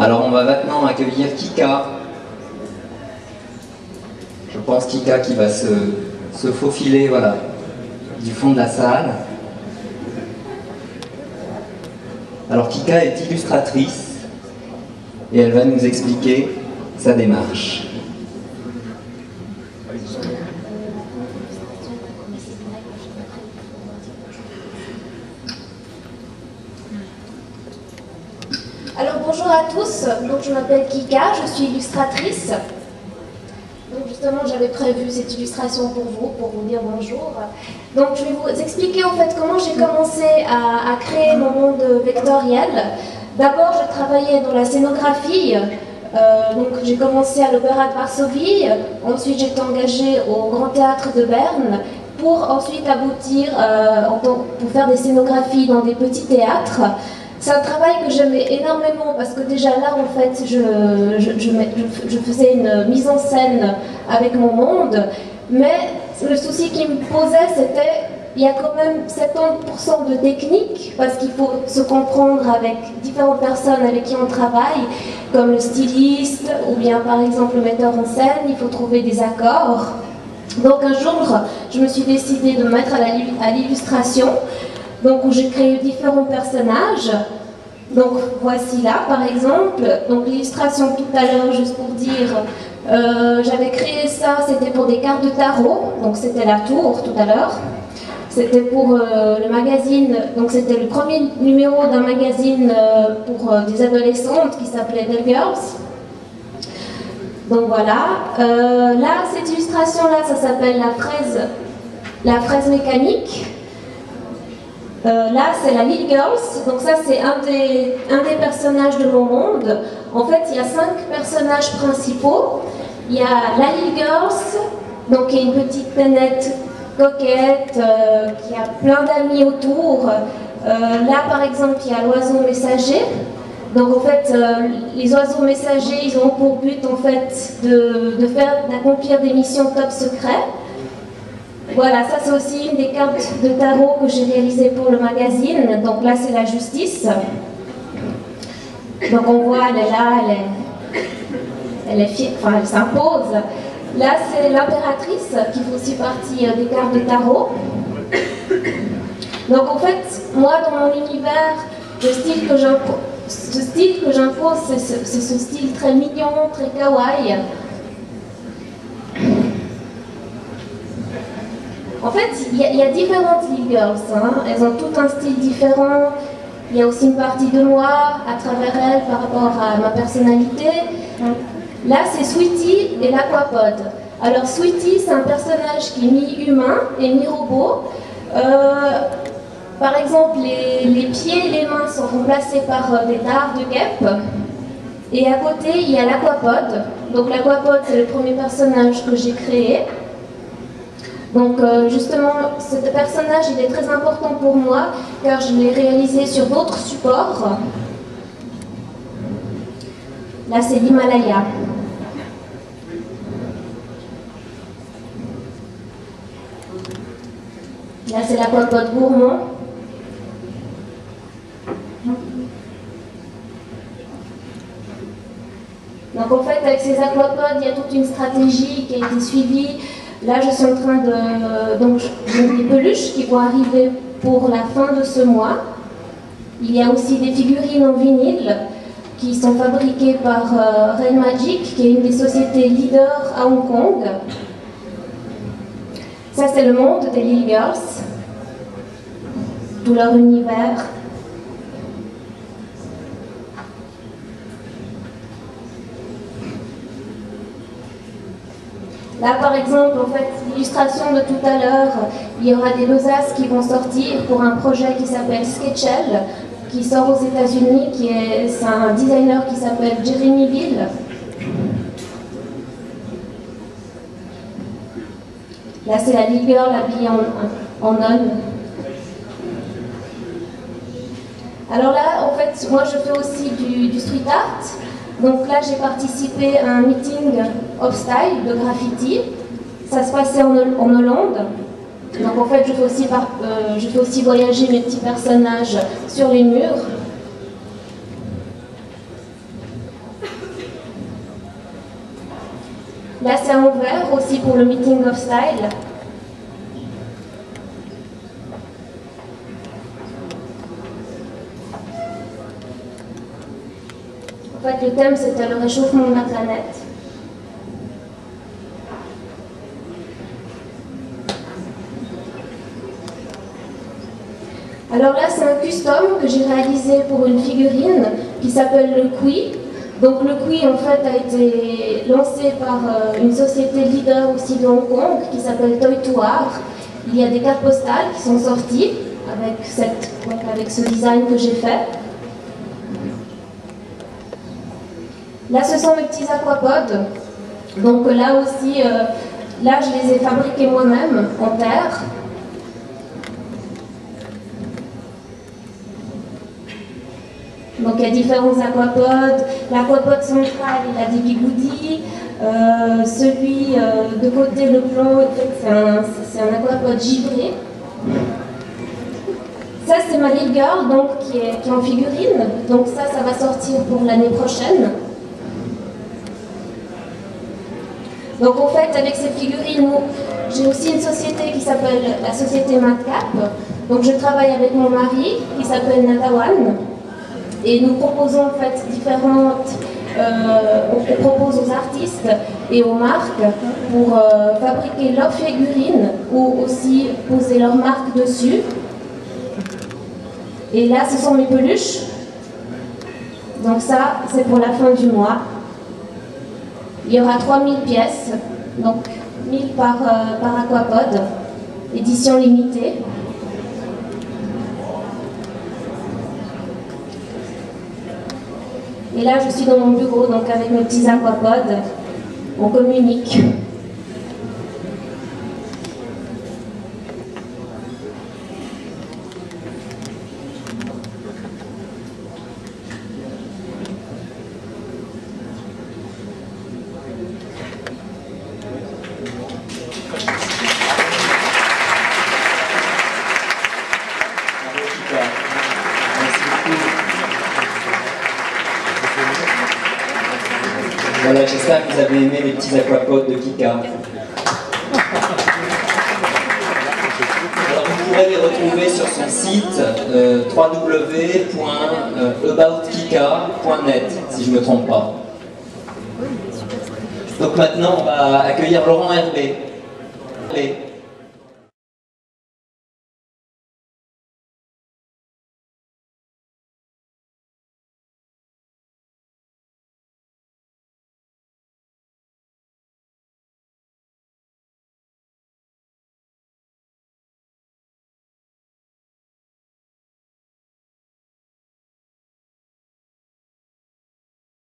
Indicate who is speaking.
Speaker 1: Alors on va maintenant accueillir Kika. Je pense Kika qui va se faufiler, voilà, du fond de la salle. Alors Kika est illustratrice et elle va nous expliquer sa démarche.
Speaker 2: Alors bonjour à tous, donc je m'appelle Kika, je suis illustratrice. Donc justement j'avais prévu cette illustration pour vous dire bonjour. Donc je vais vous expliquer en fait comment j'ai commencé à créer mon monde vectoriel. D'abord je travaillais dans la scénographie, donc j'ai commencé à l'Opéra de Varsovie, ensuite j'ai été engagée au Grand Théâtre de Berne pour ensuite aboutir pour faire des scénographies dans des petits théâtres. C'est un travail que j'aimais énormément parce que déjà là, en fait, je faisais une mise en scène avec mon monde, mais le souci qui me posait, c'était il y a quand même 70% de technique parce qu'il faut se comprendre avec différentes personnes avec qui on travaille, comme le styliste ou bien par exemple le metteur en scène, il faut trouver des accords. Donc un jour, je me suis décidée de me mettre à l'illustration. Donc où j'ai créé différents personnages. Donc voici là par exemple, donc l'illustration tout à l'heure, juste pour dire, j'avais créé ça, c'était pour des cartes de tarot, donc c'était la tour tout à l'heure. C'était pour le magazine, donc c'était le premier numéro d'un magazine pour des adolescentes qui s'appelait Dead Girls. Donc voilà, là cette illustration là, ça s'appelle la fraise mécanique. Là, c'est la Little Girls, donc ça c'est un des personnages de mon monde. En fait, il y a 5 personnages principaux. Il y a la Little Girls, donc qui est une petite nénette coquette, qui a plein d'amis autour. Là, par exemple, il y a l'oiseau messager. Donc en fait, les oiseaux messagers, ils ont pour but en fait d'accomplir des missions top secret. Voilà, ça c'est aussi une des cartes de tarot que j'ai réalisées pour le magazine. Donc là c'est la justice. Donc on voit, elle est là, elle est fière, enfin elle s'impose. Là c'est l'impératrice qui fait aussi partie des cartes de tarot. Donc en fait, moi dans mon univers, ce style que j'impose, c'est ce style très mignon, très kawaii. En fait, il y a différentes Little Girls, hein. Elles ont tout un style différent. Il y a aussi une partie de moi à travers elles par rapport à ma personnalité. Là, c'est Sweetie et l'Aquapod. Alors, Sweetie, c'est un personnage qui est mi-humain et mi-robot. Par exemple, les pieds et les mains sont remplacés par des dards de guêpe. Et à côté, il y a l'Aquapod. Donc, l'Aquapod, c'est le premier personnage que j'ai créé. Donc justement, ce personnage il est très important pour moi car je l'ai réalisé sur d'autres supports. Là c'est l'Himalaya. Là c'est l'aquapod gourmand. Donc en fait avec ces aquapodes il y a toute une stratégie qui a été suivie. Là, je suis en train de... Donc, j'ai des peluches qui vont arriver pour la fin de ce mois. Il y a aussi des figurines en vinyle qui sont fabriquées par Rain Magic, qui est une des sociétés leaders à Hong Kong. Ça, c'est le monde des Little Girls. Tout leur univers. Là, par exemple, en fait, l'illustration de tout à l'heure, il y aura des besaces qui vont sortir pour un projet qui s'appelle Sketchel, qui sort aux États-Unis, c'est un designer qui s'appelle Jeremy Bill. Là, c'est la Little Girl habillée en homme. Alors là, en fait, moi, je fais aussi du street art. Donc là, j'ai participé à un meeting of style de graffiti. Ça se passait en Hollande. Donc en fait, je fais aussi voyager mes petits personnages sur les murs. Là, c'est en vert aussi pour le Meeting of Style. En fait, le thème, c'était le réchauffement de la planète. Alors là, c'est un custom que j'ai réalisé pour une figurine qui s'appelle le Kui. Donc le Kui, en fait, a été lancé par une société leader aussi de Hong Kong qui s'appelle Toy2Art. Il y a des cartes postales qui sont sorties avec ce design que j'ai fait. Là, ce sont mes petits aquapods. Donc là aussi, là, je les ai fabriqués moi-même en terre. Donc il y a différents aquapods. L'aquapod central, il a des bigoudis. Celui de côté, le blanc, en fait, c'est un aquapod givré. Ça, c'est ma Little Girl, donc, qui est en figurine. Donc ça va sortir pour l'année prochaine. Donc en fait, avec ces figurines, j'ai aussi une société qui s'appelle la société Madcap. Donc je travaille avec mon mari, qui s'appelle Natawan. Et nous proposons en fait on propose aux artistes et aux marques pour fabriquer leurs figurines ou aussi poser leur marque dessus. Et là, ce sont mes peluches. Donc ça, c'est pour la fin du mois. Il y aura 3000 pièces, donc 1000 par aquapod, édition limitée. Et là, je suis dans mon bureau, donc avec mes petits aquapods, on communique.
Speaker 1: Voilà, j'espère que vous avez aimé les petits aquapods de Kika. Alors vous pourrez les retrouver sur son site www.aboutkika.net, si je ne me trompe pas. Donc maintenant, on va accueillir Laurent Herbé.